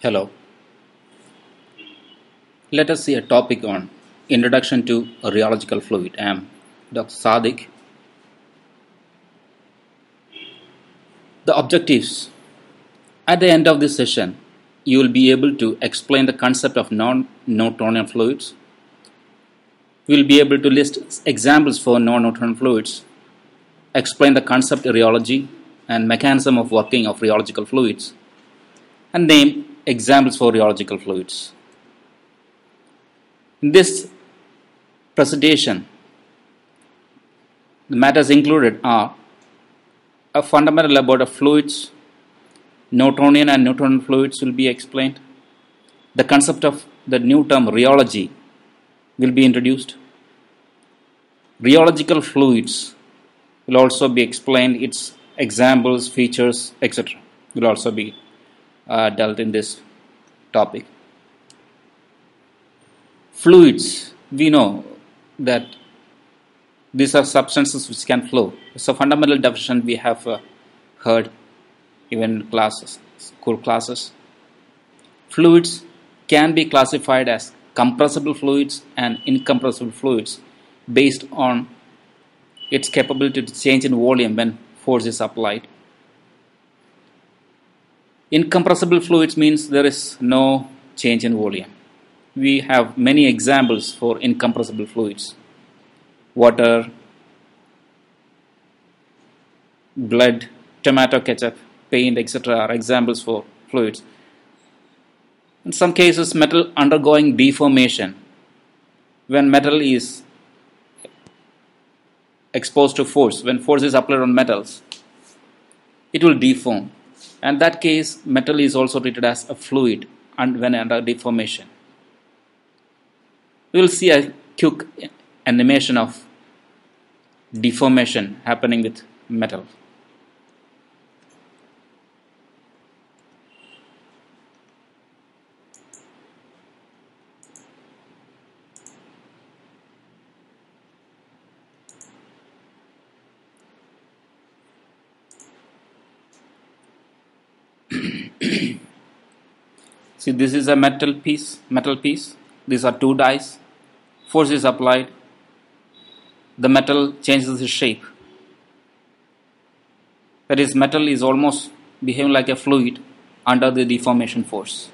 Hello. Let us see a topic on Introduction to Rheological Fluid. I am Dr. Sadiq. The objectives. At the end of this session, you will be able to explain the concept of non-Newtonian fluids. We will be able to list examples for non-Newtonian fluids, explain the concept of rheology and mechanism of working of rheological fluids, and name examples for rheological fluids. In this presentation, the matters included are a fundamental about fluids, Newtonian and Newtonian fluids will be explained. The concept of the new term rheology will be introduced. Rheological fluids will also be explained, its examples, features, etc. will also be dealt in this topic. Fluids, we know that these are substances which can flow. It's a fundamental definition we have heard even in classes, school classes. Fluids can be classified as compressible fluids and incompressible fluids based on its capability to change in volume when force is applied. Incompressible fluids means there is no change in volume. We have many examples for incompressible fluids. Water, blood, tomato ketchup, paint, etc. are examples for fluids. In some cases, metal undergoing deformation. When metal is exposed to force, when force is applied on metals, it will deform. And in that case, metal is also treated as a fluid and when under deformation. We will see a quick animation of deformation happening with metal. See, this is a metal piece. These are two dies. Force is applied. The metal changes its shape. That is, metal is almost behaving like a fluid under the deformation force.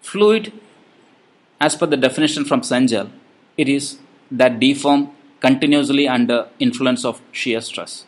Fluid, as per the definition from Sengel, it is that deform continuously under influence of shear stress.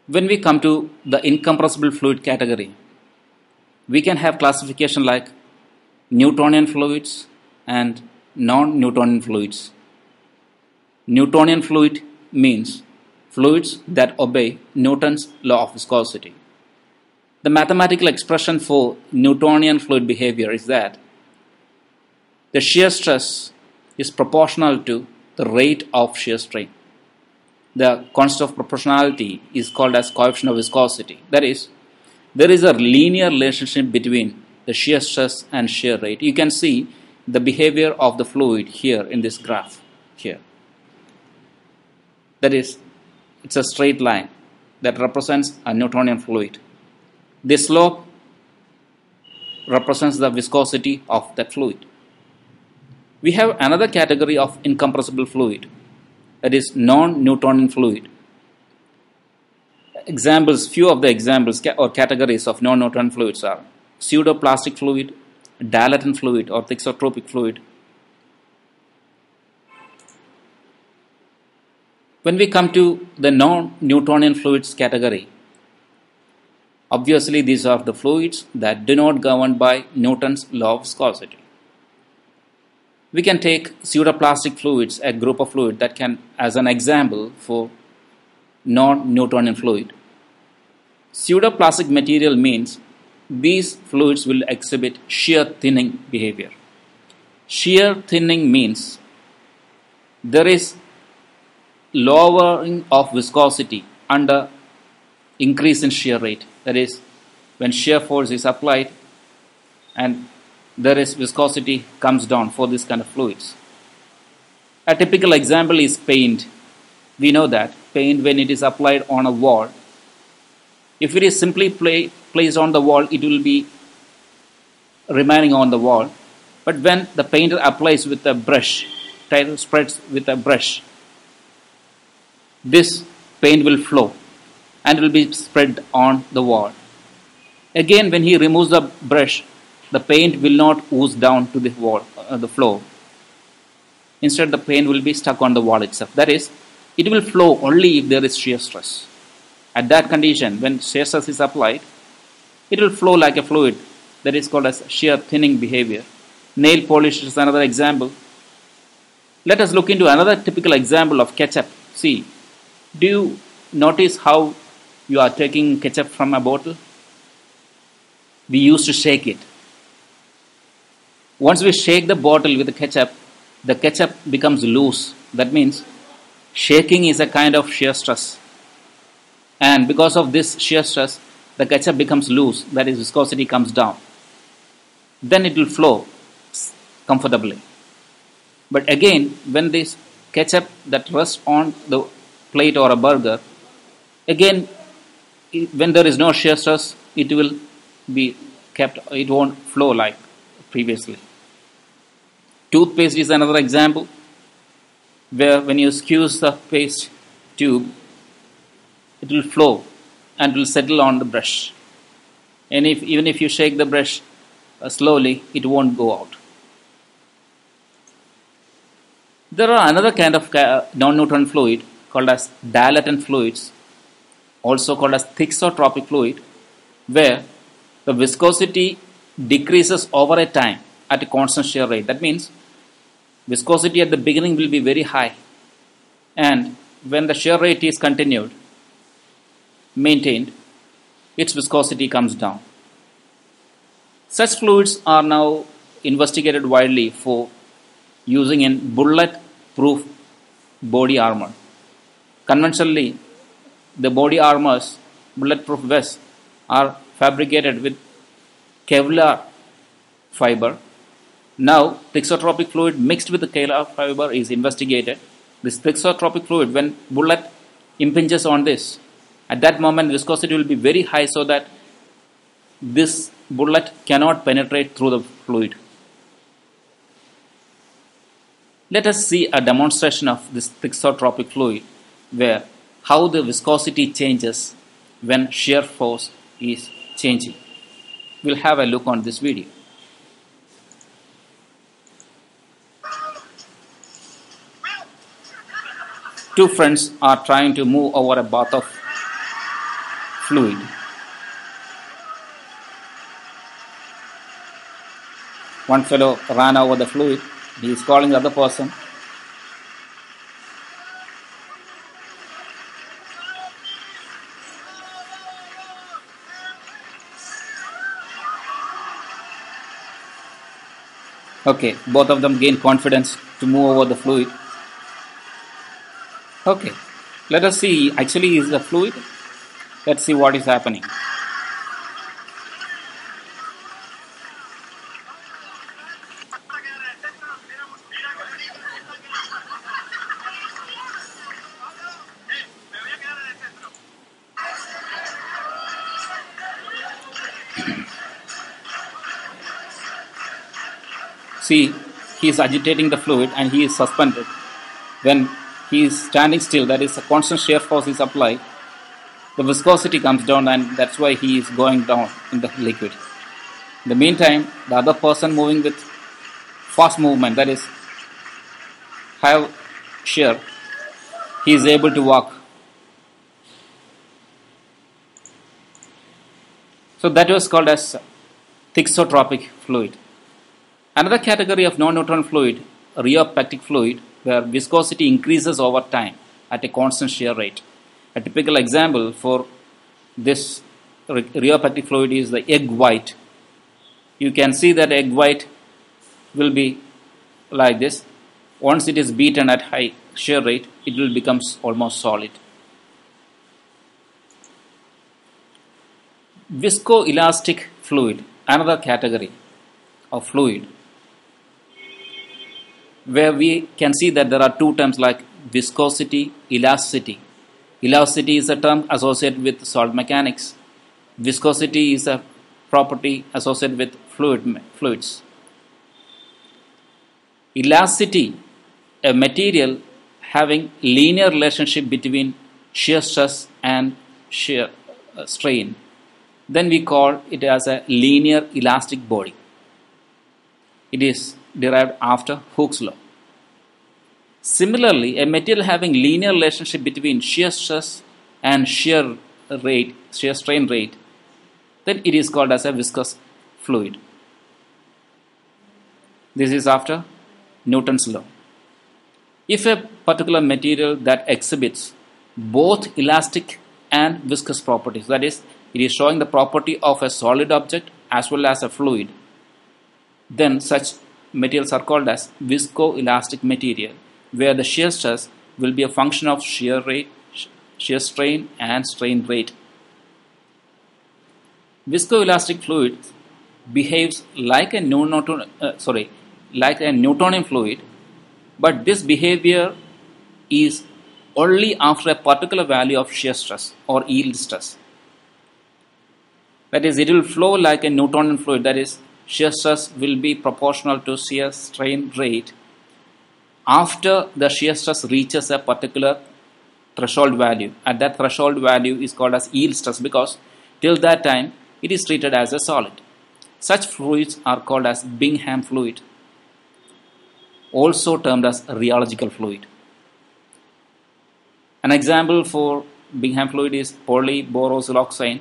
When we come to the incompressible fluid category, we can have classification like Newtonian fluids and non-Newtonian fluids. Newtonian fluid means fluids that obey Newton's law of viscosity. The mathematical expression for Newtonian fluid behavior is that the shear stress is proportional to the rate of shear strain. The constant of proportionality is called as coefficient of viscosity. That is, there is a linear relationship between the shear stress and shear rate. You can see the behavior of the fluid here in this graph here. That is, it's a straight line that represents a Newtonian fluid. This slope represents the viscosity of that fluid. We have another category of incompressible fluid, that is non-Newtonian fluid. Few of the examples or categories of non-Newtonian fluids are pseudoplastic fluid, dilatant fluid or thixotropic fluid. When we come to the non-Newtonian fluids category, obviously these are the fluids that do not govern by Newton's law of viscosity. We can take pseudoplastic fluids, a group of fluid that can as an example for non-Newtonian fluid. Pseudoplastic material means these fluids will exhibit shear thinning behavior. Shear thinning means there is lowering of viscosity under increase in shear rate. That is, when shear force is applied and there is viscosity comes down for this kind of fluids. A typical example is paint. We know that paint, when it is applied on a wall, if it is simply placed on the wall, it will be remaining on the wall. But when the painter applies with a brush, spreads with a brush, this paint will flow and will be spread on the wall. Again, when he removes the brush, the paint will not ooze down to the wall, the floor. Instead, the paint will be stuck on the wall itself. That is, it will flow only if there is shear stress. At that condition, when shear stress is applied, it will flow like a fluid. That is called as shear thinning behavior. Nail polish is another example. Let us look into another typical example of ketchup. See, do you notice how you are taking ketchup from a bottle? We used to shake it. Once we shake the bottle with the ketchup becomes loose. That means shaking is a kind of shear stress. And because of this shear stress, the ketchup becomes loose. That is, viscosity comes down. Then it will flow comfortably. But again, when this ketchup that rests on the plate or a burger, again, when there is no shear stress, it will be kept, it won't flow like previously. Toothpaste is another example where when you squeeze the paste tube, it will flow and will settle on the brush. And even if you shake the brush slowly, it won't go out. There are another kind of non-neutron fluid called as dilatant fluids, also called as thixotropic fluid, where the viscosity decreases over a time at a constant shear rate. That means viscosity at the beginning will be very high, and when the shear rate is maintained, its viscosity comes down. Such fluids are now investigated widely for using in bullet-proof body armor. Conventionally, the body armors, bulletproof vests, are fabricated with Kevlar fiber. Now, thixotropic fluid mixed with the Kevlar fiber is investigated. This thixotropic fluid, when bullet impinges on this, at that moment viscosity will be very high so that this bullet cannot penetrate through the fluid. Let us see a demonstration of this thixotropic fluid, where how the viscosity changes when shear force is changing. We'll have a look on this video. Two friends are trying to move over a bath of fluid. One fellow ran over the fluid. He is calling the other person. Okay, both of them gain confidence to move over the fluid. Okay, let us see. Actually, is the fluid. Let's see what is happening. See, he is agitating the fluid and he is suspended. When he is standing still, that is, a constant shear force is applied, the viscosity comes down, and that's why he is going down in the liquid. In the meantime, the other person moving with fast movement, that is, high shear, he is able to walk. So that was called as thixotropic fluid. Another category of non-neutron fluid, rheopectic fluid, where viscosity increases over time at a constant shear rate. A typical example for this rheopectic fluid is the egg white. You can see that egg white will be like this. Once it is beaten at high shear rate, it will become almost solid. Viscoelastic fluid, another category of fluid. where we can see that there are two terms like viscosity, elasticity. Elasticity is a term associated with solid mechanics. Viscosity is a property associated with fluids. Elasticity, a material having linear relationship between shear stress and shear strain, then we call it as a linear elastic body. It is derived after Hooke's law. Similarly, a material having linear relationship between shear stress and shear strain rate, then it is called as a viscous fluid. This is after Newton's law. If a particular material that exhibits both elastic and viscous properties, that is, it is showing the property of a solid object as well as a fluid, then such materials are called as viscoelastic material, where the shear stress will be a function of shear strain and strain rate. Viscoelastic fluid behaves like a Newtonian fluid, but this behavior is only after a particular value of shear stress or yield stress. That is, it will flow like a Newtonian fluid, that is, shear stress will be proportional to shear strain rate after the shear stress reaches a particular threshold value. At that threshold value is called as yield stress, because till that time it is treated as a solid. Such fluids are called as Bingham fluid, also termed as rheological fluid. An example for Bingham fluid is polyborosiloxane.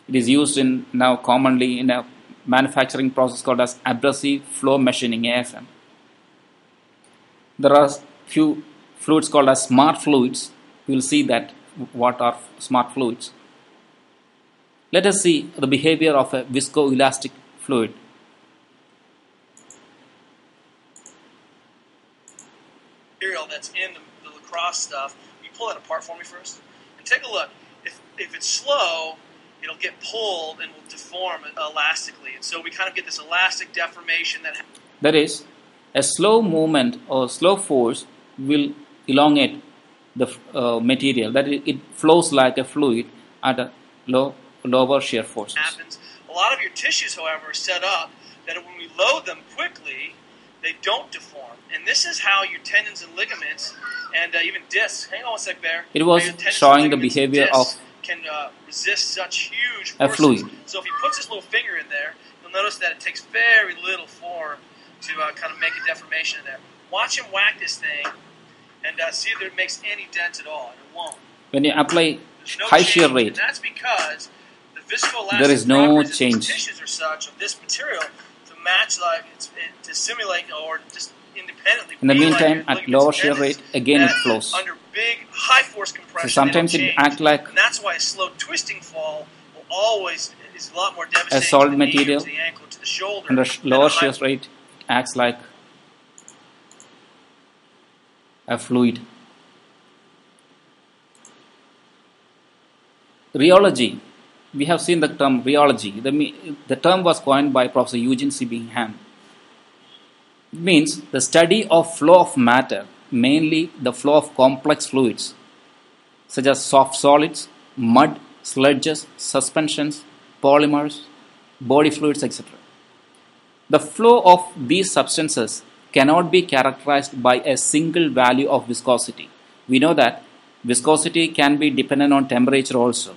It is used now commonly in a manufacturing process called as abrasive flow machining, AFM. There are few fluids called as smart fluids. We will see that what are smart fluids. Let us see the behavior of a viscoelastic fluid. Material that's in the lacrosse stuff, you pull that apart for me first and take a look. If it's slow, it'll get pulled and will deform elastically, and so we kind of get this elastic deformation that is, a slow movement or slow force will elongate the material, that it flows like a fluid at a lower shear force. Happens. A lot of your tissues, however, are set up that when we load them quickly, they don't deform. And this is how your tendons and ligaments and even discs, hang on a sec there. It was showing the behavior of can resist such huge forces. A fluid. So if he puts his little finger in there, you'll notice that it takes very little form to kind of make a deformation in there. Watch him whack this thing and see if it makes any dent at all. And it won't. When you apply high shear rate, and that's because the viscoelastic there is no properties change. Of the tissues are such of this material to match to simulate or just independently. In the be like meantime, at lower shear rate, again it flows. Under big high force compression, So sometimes it acts like, and that's why a slow twisting fall will always is a lot more devastating a solid to the knee, material, to the ankle, to the shoulder. under than lower a high shear rate, it acts like a fluid. Rheology. We have seen the term rheology. The term was coined by Professor Eugene C. Bingham. It means the study of flow of matter, mainly the flow of complex fluids, such as soft solids, mud, sludges, suspensions, polymers, body fluids, etc. The flow of these substances cannot be characterized by a single value of viscosity. We know that viscosity can be dependent on temperature also.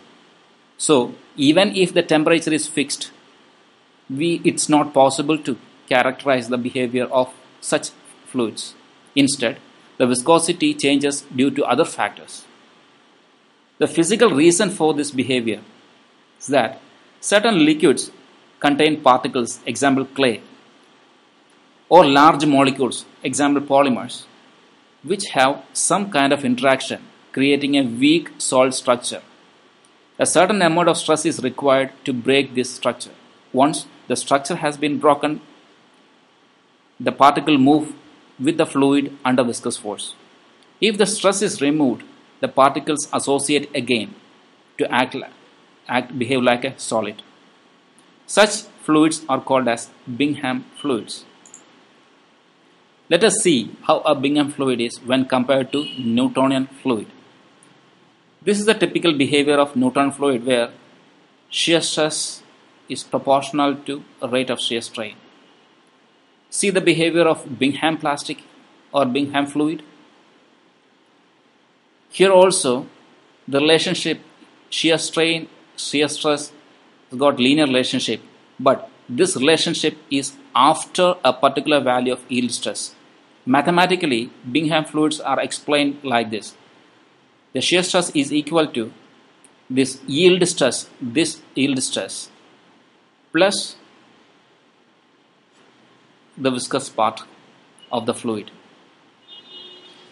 So, even if the temperature is fixed, it's not possible to characterize the behavior of such fluids. Instead, the viscosity changes due to other factors. The physical reason for this behavior is that certain liquids contain particles, example clay, or large molecules, example polymers, which have some kind of interaction, creating a weak solid structure. A certain amount of stress is required to break this structure. Once the structure has been broken, the particle move with the fluid under viscous force. If the stress is removed, the particles associate again to behave like a solid. Such fluids are called as Bingham fluids. Let us see how a Bingham fluid is when compared to Newtonian fluid. This is the typical behavior of Newtonian fluid where shear stress is proportional to a rate of shear strain. See the behavior of Bingham plastic or Bingham fluid. Here also the relationship shear strain, shear stress has got linear relationship, but this relationship is after a particular value of yield stress. Mathematically, Bingham fluids are explained like this. The shear stress is equal to this yield stress plus the viscous part of the fluid.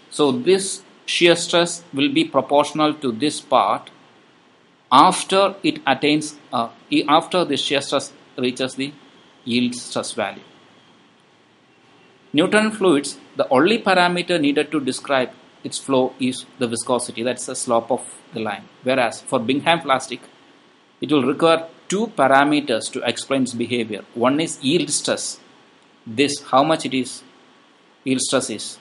So this shear stress will be proportional to this part after it attains after the shear stress reaches the yield stress value. Newtonian fluids, the only parameter needed to describe its flow is the viscosity, that's the slope of the line. Whereas for Bingham plastic, it will require two parameters to explain its behavior. One is yield stress, this how much it is, yield stress is.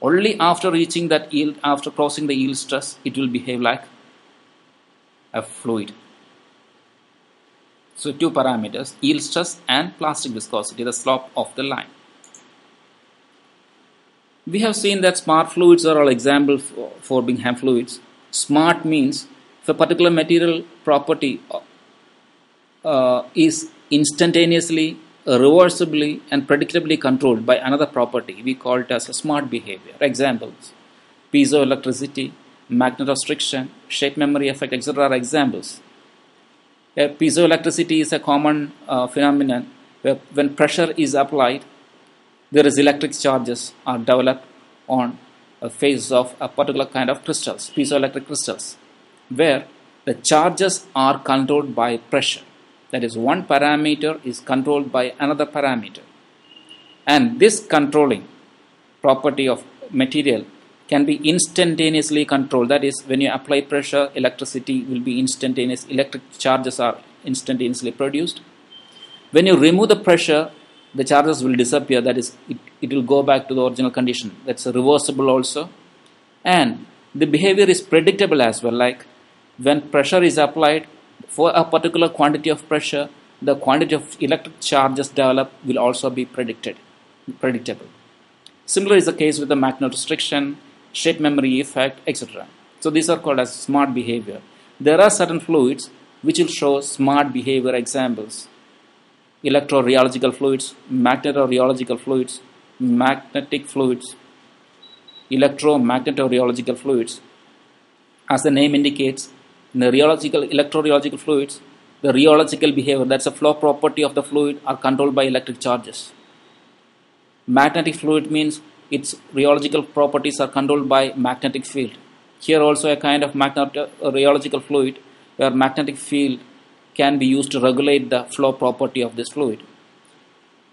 Only after reaching that yield, after crossing the yield stress, it will behave like a fluid. So two parameters, yield stress and plastic viscosity, the slope of the line. We have seen that smart fluids are all examples for Bingham fluids. Smart means if a particular material property is instantaneously, reversibly and predictably controlled by another property, we call it as a smart behavior. Examples: piezoelectricity, magnetostriction, shape memory effect, etc. are examples. Piezoelectricity is a common phenomenon where when pressure is applied, there is electric charges are developed on a face of a particular kind of crystals, piezoelectric crystals, where the charges are controlled by pressure. That is, one parameter is controlled by another parameter. And this controlling property of material can be instantaneously controlled. That is, when you apply pressure, electricity will be instantaneous, electric charges are instantaneously produced. When you remove the pressure, the charges will disappear, that is, it will go back to the original condition. That's reversible also. And the behavior is predictable as well, like when pressure is applied, for a particular quantity of pressure, the quantity of electric charges developed will also be predictable. Similar is the case with the magnetostriction, shape memory effect, etc. So these are called as smart behavior. There are certain fluids which will show smart behavior examples: electro-rheological fluids, magneto-rheological fluids, magnetic fluids, electro-magneto-rheological fluids. As the name indicates, in the electro-rheological fluids, the rheological behavior, that's a flow property of the fluid, are controlled by electric charges. Magnetic fluid means its rheological properties are controlled by magnetic field. Here also a kind of rheological fluid where magnetic field can be used to regulate the flow property of this fluid.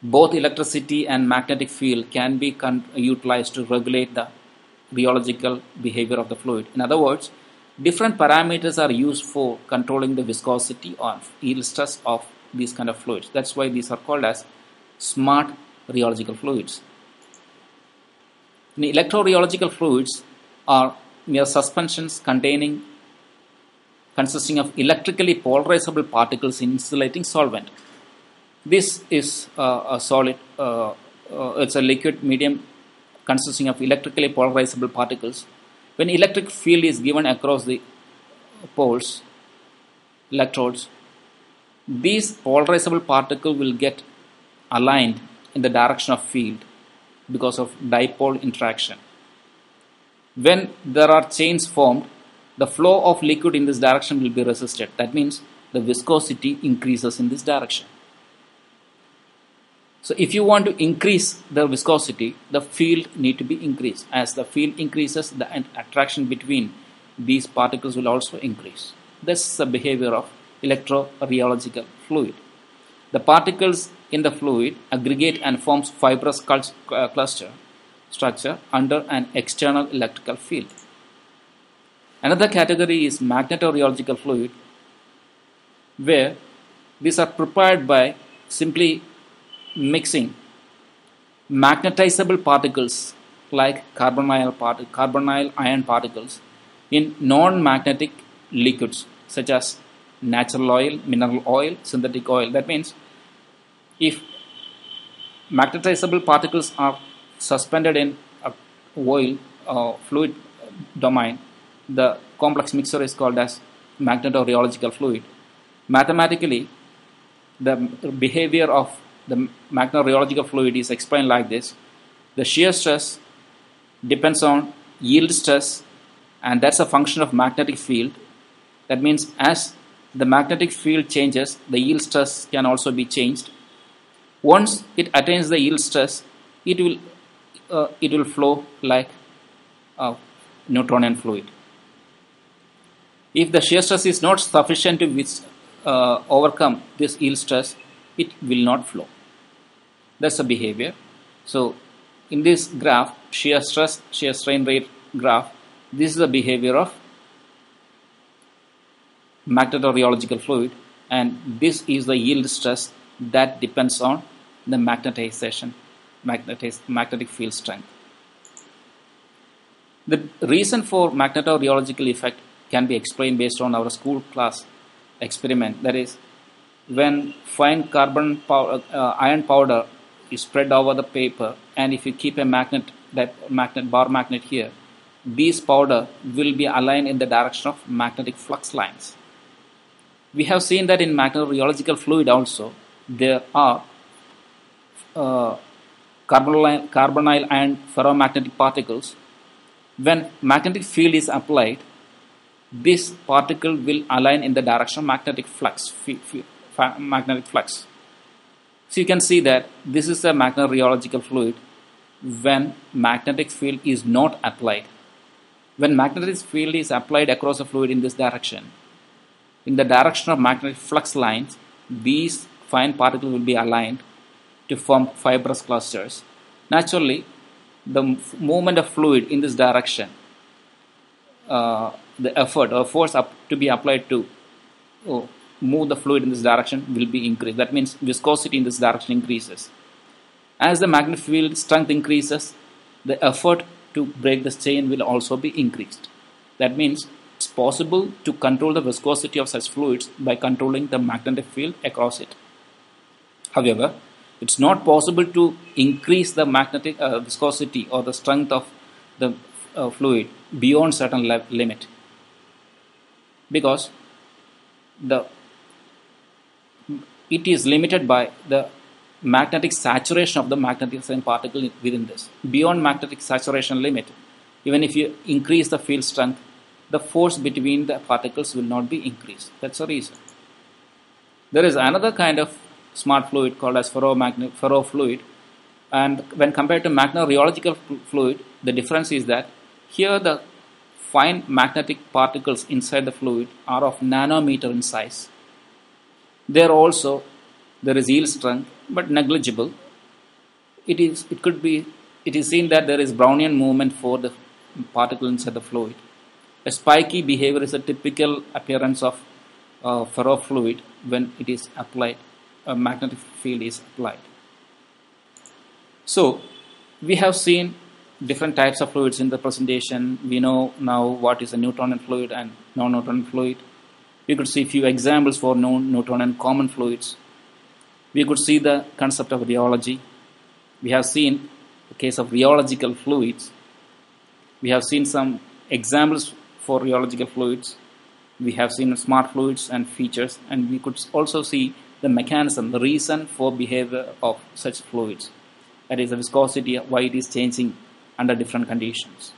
Both electricity and magnetic field can be utilized to regulate the rheological behavior of the fluid. In other words, different parameters are used for controlling the viscosity or yield stress of these kind of fluids. That's why these are called as smart rheological fluids. In electro-rheological fluids are mere suspensions consisting of electrically polarizable particles in insulating solvent. This is a solid, it's a liquid medium consisting of electrically polarizable particles. When electric field is given across the poles, electrodes, these polarizable particles will get aligned in the direction of field because of dipole interaction. When there are chains formed, the flow of liquid in this direction will be resisted. That means the viscosity increases in this direction. So if you want to increase the viscosity, the field need to be increased. As the field increases, the attraction between these particles will also increase. This is the behavior of electro-rheological fluid. The particles in the fluid aggregate and forms fibrous cluster structure under an external electrical field. Another category is magneto-rheological fluid, where these are prepared by simply mixing magnetizable particles like carbonyl ion particles in non-magnetic liquids such as natural oil, mineral oil, synthetic oil. That means if magnetizable particles are suspended in a oil fluid domain, the complex mixture is called as magnetorheological fluid. Mathematically, the behavior of the magnetorheological fluid is explained like this. The shear stress depends on yield stress, and that's a function of magnetic field. That means as the magnetic field changes, the yield stress can also be changed. Once it attains the yield stress, it will flow like a Newtonian fluid. If the shear stress is not sufficient to overcome this yield stress, it will not flow. That's the behavior. So in this graph, shear stress, shear strain rate graph, this is the behavior of magnetorheological fluid, and this is the yield stress that depends on the magnetic field strength. The reason for magnetorheological effect can be explained based on our school class experiment. That is, when fine iron powder is spread over the paper, and if you keep a bar magnet here, these powder will be aligned in the direction of magnetic flux lines. We have seen that in magnetorheological fluid also there are carbonyl ion ferromagnetic particles. When magnetic field is applied, this particle will align in the direction of magnetic flux. So you can see that this is a magnetorheological fluid when magnetic field is not applied. When magnetic field is applied across the fluid in this direction, in the direction of magnetic flux lines, these fine particles will be aligned to form fibrous clusters. Naturally, the movement of fluid in this direction, the effort or force to be applied to move the fluid in this direction will be increased. That means viscosity in this direction increases. As the magnetic field strength increases, the effort to break the chain will also be increased. That means it's possible to control the viscosity of such fluids by controlling the magnetic field across it. However, it's not possible to increase the magnetic viscosity or the strength of the fluid beyond certain limit, because it is limited by the magnetic saturation of the magnetic particle within this. Beyond magnetic saturation limit, even if you increase the field strength, the force between the particles will not be increased. That's the reason. There is another kind of smart fluid called as ferrofluid, and when compared to magnetorheological fluid, the difference is that here the fine magnetic particles inside the fluid are of nanometer in size. There is yield strength, but negligible. It is seen that there is Brownian movement for the particle inside the fluid. A spiky behavior is a typical appearance of ferrofluid when it is applied, a magnetic field is applied. So we have seen different types of fluids in the presentation. We know now what is a Newtonian fluid and non-Newtonian fluid. We could see a few examples for non-Newtonian common fluids. We could see the concept of rheology. We have seen the case of rheological fluids. We have seen some examples for rheological fluids. We have seen smart fluids and features, and we could also see the mechanism, the reason for behavior of such fluids. That is the viscosity, why it is changing under different conditions.